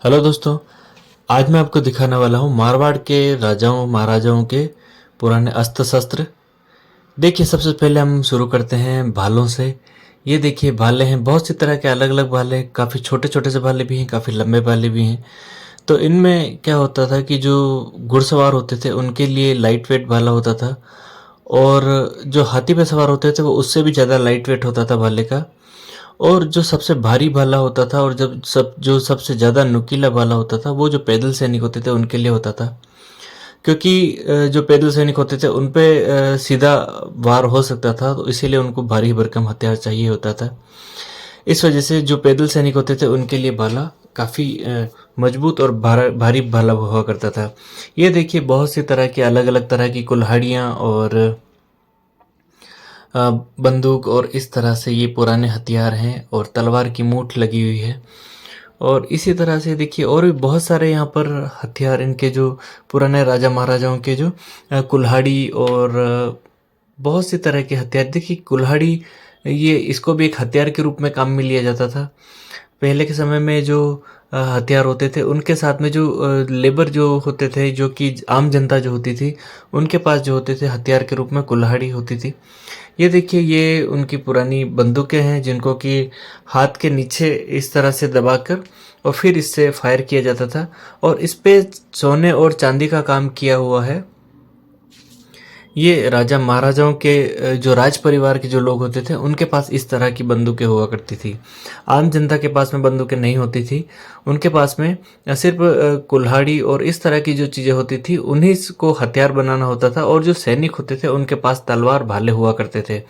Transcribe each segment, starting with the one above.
Hello दोस्तों। आज मैं आपको दिखाने वाला हूँ मारवाड़ के राजाओं महाराजाओं के पुराने अस्त्र शस्त्र। देखिए, सबसे पहले हम शुरू करते हैं भालों से। ये देखिए भाले हैं, बहुत सी तरह के अलग अलग भाले, काफ़ी छोटे छोटे से भाले भी हैं, काफ़ी लंबे भाले भी हैं। तो इनमें क्या होता था कि जो घुड़सवार होते थे उनके लिए लाइट वेट भाला होता था, और जो हाथी पे सवार होते थे वो उससे भी ज़्यादा लाइट वेट होता था भाले का। और जो सबसे भारी भाला होता था और जब सब जो सबसे ज़्यादा नुकीला भाला होता था वो जो पैदल सैनिक होते थे उनके लिए होता था। क्योंकि जो पैदल सैनिक होते थे उन पे सीधा वार हो सकता था, तो इसीलिए उनको भारी भरकम हथियार चाहिए होता था। इस वजह से जो पैदल सैनिक होते थे उनके लिए भाला काफ़ी मजबूत और भारी भाला हुआ करता था। ये देखिए बहुत सी तरह की अलग अलग तरह की कुल्हाड़ियाँ और बंदूक और इस तरह से ये पुराने हथियार हैं, और तलवार की मूठ लगी हुई है। और इसी तरह से देखिए और भी बहुत सारे यहाँ पर हथियार, इनके जो पुराने राजा महाराजाओं के जो कुल्हाड़ी और बहुत सी तरह के हथियार। देखिए कुल्हाड़ी, ये इसको भी एक हथियार के रूप में काम में लिया जाता था। पहले के समय में जो हथियार होते थे उनके साथ में जो लेबर जो होते थे, जो कि आम जनता जो होती थी, उनके पास जो होते थे हथियार के रूप में कुल्हाड़ी होती थी। ये देखिए ये उनकी पुरानी बंदूकें हैं, जिनको कि हाथ के नीचे इस तरह से दबाकर और फिर इससे फायर किया जाता था, और इस पे सोने और चांदी का काम किया हुआ है। ये राजा महाराजाओं के जो राज परिवार के जो लोग होते थे उनके पास इस तरह की बंदूकें हुआ करती थी। आम जनता के पास में बंदूकें नहीं होती थी। उनके पास में सिर्फ कुल्हाड़ी और इस तरह की जो चीज़ें होती थी उन्हीं को हथियार बनाना होता था, और जो सैनिक होते थे उनके पास तलवार भाले हुआ करते थे।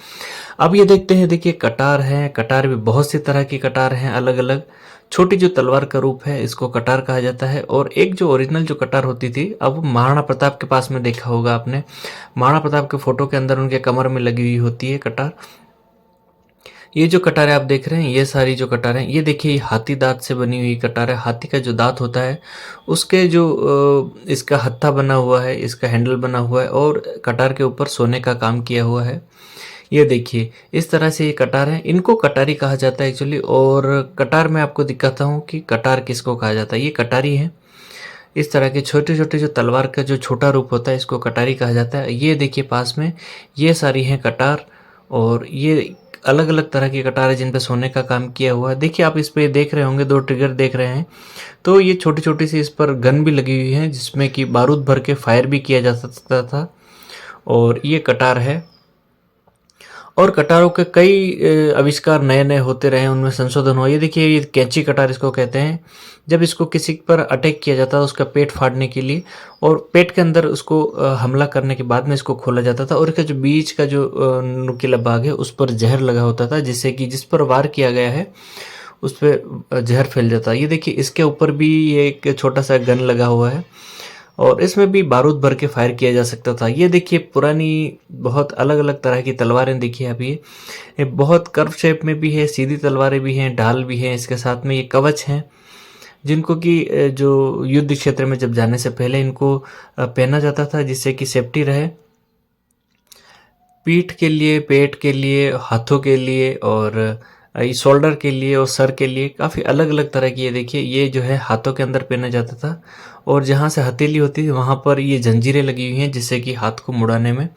अब ये देखते हैं, देखिए कटार है। कटार भी बहुत सी तरह की कटार हैं अलग अलग। छोटी जो तलवार का रूप है इसको कटार कहा जाता है, और एक जो ओरिजिनल जो कटार होती थी, अब महाराणा प्रताप के पास में देखा होगा आपने। महाराणा प्रताप के फोटो के अंदर उनके कमर में लगी हुई होती है कटार। ये जो कटारें आप देख रहे हैं, ये सारी जो कटारें, ये देखिए हाथी दांत से बनी हुई कटार है। हाथी का जो दांत होता है उसके जो इसका हत्था बना हुआ है, इसका हैंडल बना हुआ है, और कटार के ऊपर सोने का काम किया हुआ है। ये देखिए इस तरह से ये कटार है, इनको कटारी कहा जाता है एक्चुअली। और कटार में आपको दिखाता हूँ कि कटार किसको कहा जाता है। ये कटारी है। इस तरह के छोटे छोटे जो तलवार का जो छोटा रूप होता है इसको कटारी कहा जाता है। ये देखिए पास में ये सारी हैं कटार, और ये अलग अलग तरह की कटार है जिन पे सोने का काम किया हुआ है। देखिए आप इस पे देख रहे होंगे, दो ट्रिगर देख रहे हैं। तो ये छोटी छोटी सी इस पर गन भी लगी हुई है, जिसमें कि बारूद भर के फायर भी किया जा सकता था। और ये कटार है। और कटारों के कई आविष्कार नए नए होते रहे, उनमें संशोधन हुआ। ये देखिए ये कैंची कटार इसको कहते हैं। जब इसको किसी पर अटैक किया जाता था उसका पेट फाड़ने के लिए, और पेट के अंदर उसको हमला करने के बाद में इसको खोला जाता था, और इसका जो बीच का जो नुकीला भाग है उस पर जहर लगा होता था, जिससे कि जिस पर वार किया गया है उस पर जहर फैल जाता है। ये देखिए इसके ऊपर भी ये एक छोटा सा गन लगा हुआ है, और इसमें भी बारूद भर के फायर किया जा सकता था। ये देखिए पुरानी बहुत अलग अलग तरह की तलवारें देखिए आप। ये बहुत कर्व शेप में भी है, सीधी तलवारें भी हैं, ढाल भी हैं, इसके साथ में ये कवच हैं, जिनको कि जो युद्ध क्षेत्र में जब जाने से पहले इनको पहना जाता था, जिससे कि सेफ्टी रहे पीठ के लिए, पेट के लिए, हाथों के लिए, और ये शोल्डर के लिए और सर के लिए। काफ़ी अलग अलग तरह की ये देखिए, ये जो है हाथों के अंदर पहना जाता था, और जहाँ से हथेली होती थी वहाँ पर ये जंजीरें लगी हुई हैं, जिससे कि हाथ को मुड़ाने में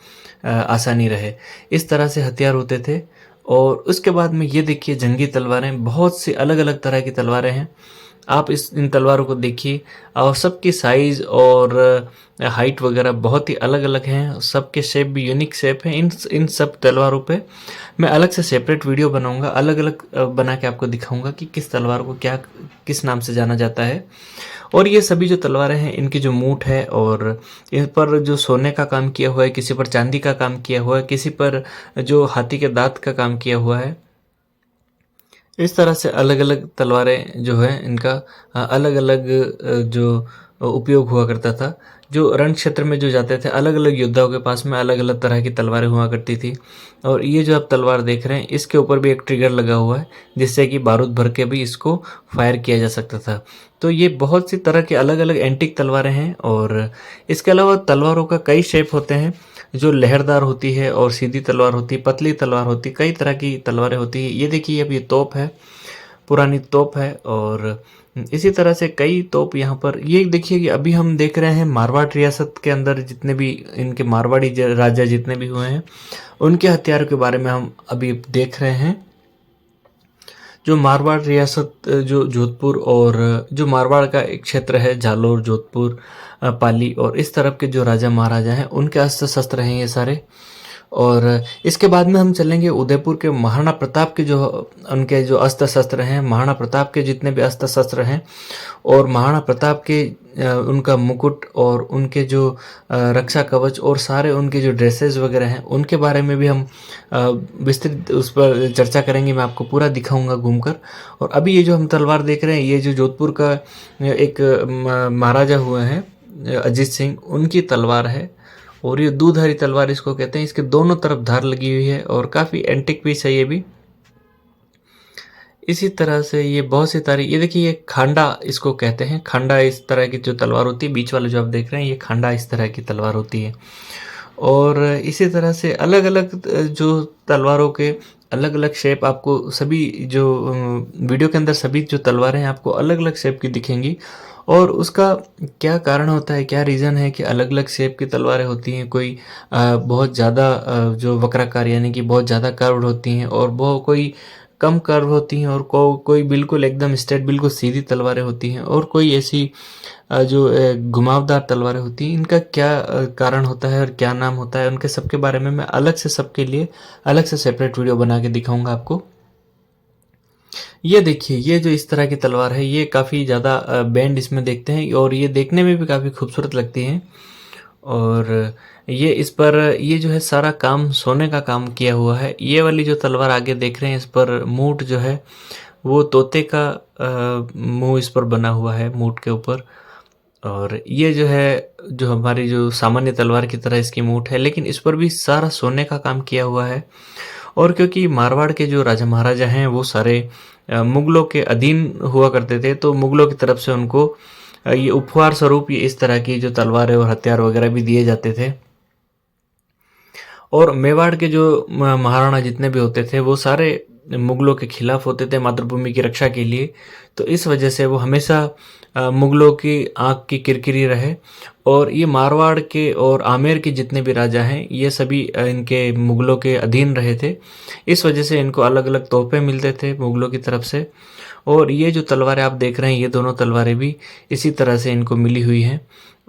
आसानी रहे। इस तरह से हथियार होते थे। और उसके बाद में ये देखिए जंगी तलवारें, बहुत सी अलग अलग तरह की तलवारें हैं। आप इन तलवारों को देखिए, और सबकी साइज़ और हाइट वगैरह बहुत ही अलग अलग हैं। सबके शेप भी यूनिक शेप हैं। इन सब तलवारों पे मैं अलग से सेपरेट वीडियो बनाऊंगा, अलग अलग बना के आपको दिखाऊंगा कि किस तलवार को क्या किस नाम से जाना जाता है। और ये सभी जो तलवारें हैं इनकी जो मूठ है, और इन पर जो सोने का काम किया हुआ है, किसी पर चांदी का काम किया हुआ है, किसी पर जो हाथी के दांत का काम किया हुआ है। इस तरह से अलग अलग तलवारें जो है इनका अलग अलग जो उपयोग हुआ करता था। जो रण क्षेत्र में जो जाते थे, अलग अलग योद्धाओं के पास में अलग अलग तरह की तलवारें हुआ करती थी। और ये जो आप तलवार देख रहे हैं इसके ऊपर भी एक ट्रिगर लगा हुआ है, जिससे कि बारूद भर के भी इसको फायर किया जा सकता था। तो ये बहुत सी तरह के अलग अलग एंटीक तलवारें हैं। और इसके अलावा तलवारों का कई शेप होते हैं, जो लहरदार होती है, और सीधी तलवार होती है, पतली तलवार होती है, कई तरह की तलवारें होती है। ये देखिए अब ये तोप है, पुरानी तोप है, और इसी तरह से कई तोप यहाँ पर ये देखिए कि अभी हम देख रहे हैं मारवाड़ रियासत के अंदर जितने भी इनके मारवाड़ी राजा जितने भी हुए हैं उनके हथियारों के बारे में हम अभी देख रहे हैं। जो मारवाड़ रियासत जो जोधपुर और जो मारवाड़ का एक क्षेत्र है जालोर जोधपुर पाली और इस तरफ के जो राजा महाराजा हैं उनके अस्त्र शस्त्र हैं ये सारे। और इसके बाद में हम चलेंगे उदयपुर के महाराणा प्रताप के जो उनके जो अस्त्र शस्त्र हैं, महाराणा प्रताप के जितने भी अस्त्र शस्त्र हैं और महाराणा प्रताप के उनका मुकुट और उनके जो रक्षा कवच और सारे उनके जो ड्रेसेस वगैरह हैं उनके बारे में भी हम विस्तृत उस पर चर्चा करेंगे। मैं आपको पूरा दिखाऊंगा घूमकर। और अभी ये जो हम तलवार देख रहे हैं ये जो जोधपुर का एक महाराजा हुए हैं अजीत सिंह उनकी तलवार है और ये दूधारी तलवार इसको कहते हैं। इसके दोनों तरफ धार लगी हुई है और काफ़ी एंटिक पीस है ये भी। इसी तरह से ये बहुत सी तारीख ये देखिए ये खांडा इसको कहते हैं। खांडा इस तरह की जो तलवार होती है बीच वाले जो आप देख रहे हैं ये खांडा इस तरह की तलवार होती है। और इसी तरह से अलग अलग जो तलवारों के अलग अलग शेप आपको सभी जो वीडियो के अंदर सभी जो तलवारें हैं आपको अलग अलग शेप की दिखेंगी। और उसका क्या कारण होता है, क्या रीज़न है कि अलग अलग शेप की तलवारें होती हैं। कोई बहुत ज़्यादा जो वक्राकार यानी कि बहुत ज़्यादा कर्व्ड होती हैं और बहुत कोई कम कर्व होती हैं और कोई बिल्कुल एकदम स्ट्रेट बिल्कुल सीधी तलवारें होती हैं और कोई ऐसी जो घुमावदार तलवारें होती हैं। इनका क्या कारण होता है और क्या नाम होता है उनके सबके बारे में मैं अलग से सबके लिए अलग से सेपरेट वीडियो बना के दिखाऊंगा आपको। ये देखिए ये जो इस तरह की तलवार है ये काफ़ी ज़्यादा बैंड इसमें देखते हैं और ये देखने में भी काफ़ी खूबसूरत लगती हैं। और ये इस पर ये जो है सारा काम सोने का काम किया हुआ है। ये वाली जो तलवार आगे देख रहे हैं इस पर मूठ जो है वो तोते का मुंह इस पर बना हुआ है मूठ के ऊपर। और ये जो है जो हमारी जो सामान्य तलवार की तरह इसकी मूठ है लेकिन इस पर भी सारा सोने का काम किया हुआ है। और क्योंकि मारवाड़ के जो राजा महाराजा हैं वो सारे मुगलों के अधीन हुआ करते थे तो मुगलों की तरफ से उनको ये उपहार स्वरूप ये इस तरह की जो तलवारें और हथियार वगैरह भी दिए जाते थे। और मेवाड़ के जो महाराणा जितने भी होते थे वो सारे मुगलों के खिलाफ होते थे मातृभूमि की रक्षा के लिए। तो इस वजह से वो हमेशा मुगलों की आंख की किरकिरी रहे। और ये मारवाड़ के और आमेर के जितने भी राजा हैं ये सभी इनके मुगलों के अधीन रहे थे। इस वजह से इनको अलग अलग तोहफे मिलते थे मुगलों की तरफ से। और ये जो तलवारें आप देख रहे हैं ये दोनों तलवारें भी इसी तरह से इनको मिली हुई हैं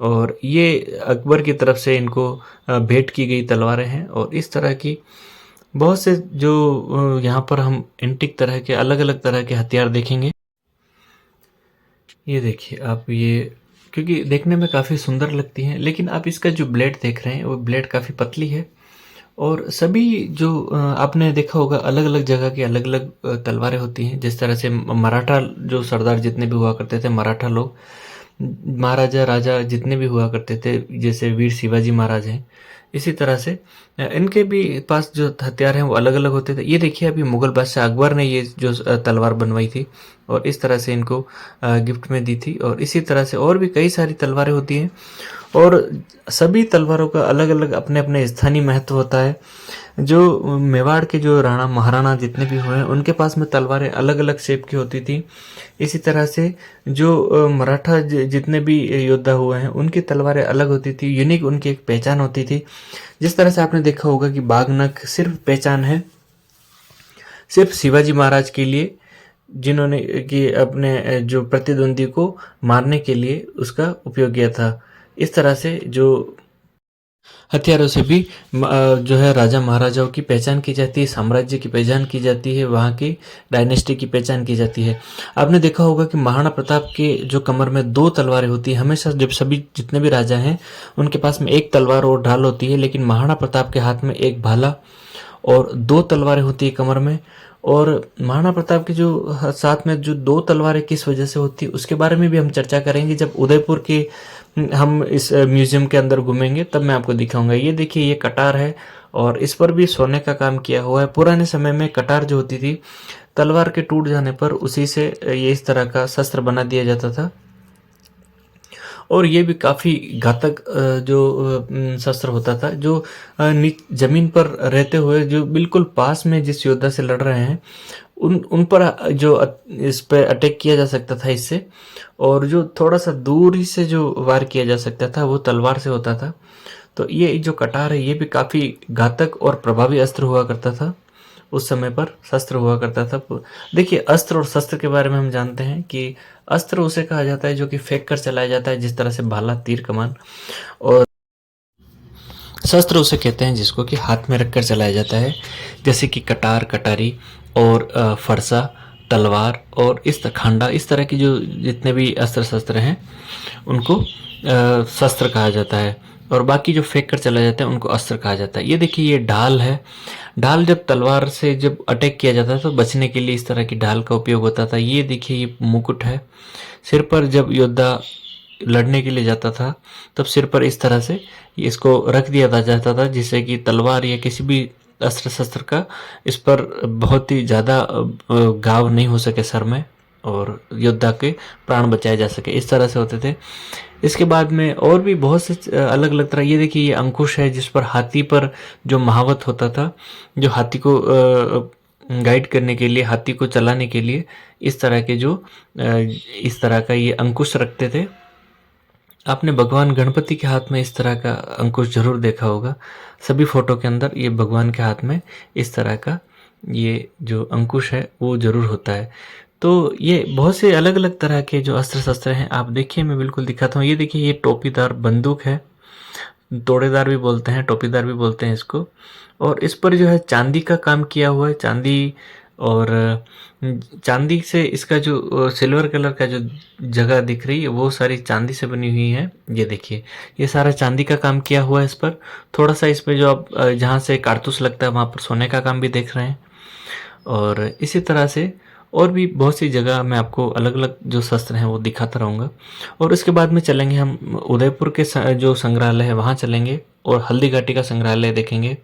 और ये अकबर की तरफ से इनको भेंट की गई तलवारें हैं। और इस तरह की बहुत से जो यहाँ पर हम एंटिक तरह के अलग अलग तरह के हथियार देखेंगे। ये देखिए आप ये क्योंकि देखने में काफ़ी सुंदर लगती हैं लेकिन आप इसका जो ब्लेड देख रहे हैं वो ब्लेड काफ़ी पतली है। और सभी जो आपने देखा होगा अलग अलग जगह की अलग अलग तलवारें होती हैं। जिस तरह से मराठा जो सरदार जितने भी हुआ करते थे मराठा लोग महाराजा राजा जितने भी हुआ करते थे जैसे वीर शिवाजी महाराज हैं इसी तरह से इनके भी पास जो हथियार हैं वो अलग अलग होते थे। ये देखिए अभी मुगल बादशाह अकबर ने ये जो तलवार बनवाई थी और इस तरह से इनको गिफ्ट में दी थी। और इसी तरह से और भी कई सारी तलवारें होती हैं और सभी तलवारों का अलग अलग अपने अपने स्थानीय महत्व होता है। जो मेवाड़ के जो राणा महाराणा जितने भी हुए हैं उनके पास में तलवारें अलग अलग शेप की होती थी। इसी तरह से जो मराठा जितने भी योद्धा हुए हैं उनकी तलवारें अलग होती थी, यूनिक उनकी एक पहचान होती थी। जिस तरह से आपने देखा होगा कि बागनख सिर्फ पहचान है सिर्फ शिवाजी महाराज के लिए जिन्होंने कि अपने जो प्रतिद्वंदी को मारने के लिए उसका उपयोग किया था। इस तरह से जो हथियारों से भी जो है राजा महाराजाओं की पहचान की जाती है, साम्राज्य की पहचान की जाती है, वहाँ की डायनेस्टी की पहचान की जाती है। आपने देखा होगा कि महाराणा प्रताप के जो कमर में दो तलवारें होती है। हमेशा जब सभी जितने भी राजा हैं उनके पास में एक तलवार और ढाल होती है लेकिन महाराणा प्रताप के हाथ में एक भाला और दो तलवारें होती है कमर में। और महाराणा प्रताप के जो साथ में जो दो तलवारें किस वजह से होती है उसके बारे में भी हम चर्चा करेंगे जब उदयपुर के हम इस म्यूजियम के अंदर घूमेंगे तब मैं आपको दिखाऊंगा। ये देखिए ये कटार है और इस पर भी सोने का काम किया हुआ है। पुराने समय में कटार जो होती थी तलवार के टूट जाने पर उसी से ये इस तरह का शस्त्र बना दिया जाता था। और ये भी काफ़ी घातक जो शस्त्र होता था जो जमीन पर रहते हुए जो बिल्कुल पास में जिस योद्धा से लड़ रहे हैं उन पर जो इस पे अटैक किया जा सकता था इससे, और जो थोड़ा सा दूरी से जो वार किया जा सकता था वो तलवार से होता था। तो ये जो कटार है ये भी काफ़ी घातक और प्रभावी अस्त्र हुआ करता था, उस समय पर शस्त्र हुआ करता था। देखिए, अस्त्र और शस्त्र के बारे में हम जानते हैं कि अस्त्र उसे कहा जाता है जो कि फेंक कर चलाया जाता है, जिस तरह से भाला, तीर, कमान, और शस्त्र उसे कहते हैं जिसको कि हाथ में रखकर चलाया जाता है, जैसे कि कटार, कटारी और फरसा, तलवार और इस खांडा, इस तरह की जो जितने भी अस्त्र शस्त्र हैं उनको शस्त्र कहा जाता है, और बाकी जो फेंक कर चला जाता है उनको अस्त्र कहा जाता है। ये देखिए, ये ढाल है। ढाल जब तलवार से जब अटैक किया जाता था तो बचने के लिए इस तरह की ढाल का उपयोग होता था। ये देखिए, ये मुकुट है। सिर पर जब योद्धा लड़ने के लिए जाता था तब सिर पर इस तरह से इसको रख दिया जाता था, जिससे कि तलवार या किसी भी अस्त्र शस्त्र का इस पर बहुत ही ज़्यादा घाव नहीं हो सके सर में, और योद्धा के प्राण बचाए जा सके, इस तरह से होते थे। इसके बाद में और भी बहुत से अलग अलग तरह, ये देखिए, ये अंकुश है जिस पर हाथी पर जो महावत होता था, जो हाथी को गाइड करने के लिए, हाथी को चलाने के लिए इस तरह के जो इस तरह का ये अंकुश रखते थे। आपने भगवान गणपति के हाथ में इस तरह का अंकुश जरूर देखा होगा। सभी फोटो के अंदर ये भगवान के हाथ में इस तरह का ये जो अंकुश है वो जरूर होता है। तो ये बहुत से अलग अलग तरह के जो अस्त्र शस्त्र हैं, आप देखिए, मैं बिल्कुल दिखाता हूँ। ये देखिए, ये टोपीदार बंदूक है, तोड़ेदार भी बोलते हैं, टोपीदार भी बोलते हैं इसको, और इस पर जो है चांदी का काम किया हुआ है, चांदी, और चांदी से इसका जो सिल्वर कलर का जो जगह दिख रही है वो सारी चांदी से बनी हुई है। ये देखिए, ये सारा चांदी का काम किया हुआ है इस पर। थोड़ा सा इसमें जो आप जहाँ से कारतूस लगता है वहाँ पर सोने का काम भी देख रहे हैं, और इसी तरह से और भी बहुत सी जगह मैं आपको अलग अलग जो शस्त्र हैं वो दिखाता रहूँगा। और इसके बाद में चलेंगे हम उदयपुर के जो संग्रहालय है वहाँ चलेंगे, और हल्दी घाटी का संग्रहालय देखेंगे।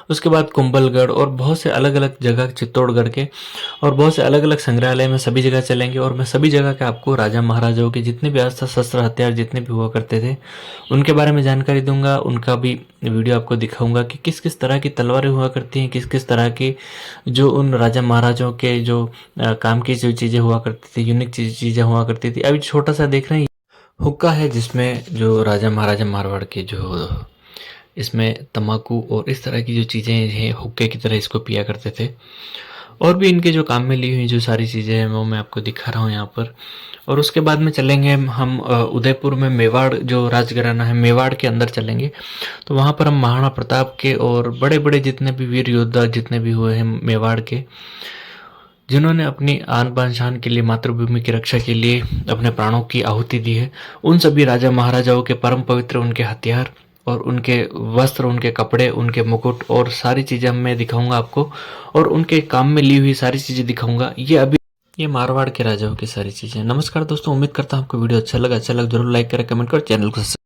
उसके बाद कुंभलगढ़ और बहुत से अलग अलग जगह, चित्तौड़गढ़ के और बहुत से अलग अलग संग्रहालय में सभी जगह चलेंगे, और मैं सभी जगह के आपको राजा महाराजाओं के जितने भी अस्त्र शस्त्र हथियार जितने भी हुआ करते थे उनके बारे में जानकारी दूंगा। उनका भी वीडियो आपको दिखाऊंगा कि किस किस तरह की तलवारें हुआ करती हैं, किस किस तरह की जो उन राजा महाराजाओं के जो काम की जो चीज़ें हुआ करती थी, यूनिक चीज़ें हुआ करती थी। अभी छोटा सा देख रहे हैं, हुक्का है जिसमें जो राजा महाराजा मारवाड़ के जो इसमें तम्बाकू और इस तरह की जो चीज़ें हैं हुक्के की तरह इसको पिया करते थे। और भी इनके जो काम में ली हुई जो सारी चीज़ें हैं वो मैं आपको दिखा रहा हूँ यहाँ पर। और उसके बाद में चलेंगे हम उदयपुर में मेवाड़ जो राजघराना है, मेवाड़ के अंदर चलेंगे। तो वहाँ पर हम महाराणा प्रताप के और बड़े बड़े जितने भी वीर योद्धा जितने भी हुए हैं मेवाड़ के, जिन्होंने अपनी आन बान शान के लिए, मातृभूमि की रक्षा के लिए अपने प्राणों की आहुति दी है, उन सभी राजा महाराजाओं के परम पवित्र उनके हथियार और उनके वस्त्र, उनके कपड़े, उनके मुकुट और सारी चीज़ें मैं दिखाऊंगा आपको, और उनके काम में ली हुई सारी चीज़ें दिखाऊंगा। ये मारवाड़ के राजाओं की सारी चीज़ें। नमस्कार दोस्तों, उम्मीद करता हूँ आपको वीडियो अच्छा लगा जरूर लाइक करें, कमेंट करें, चैनल को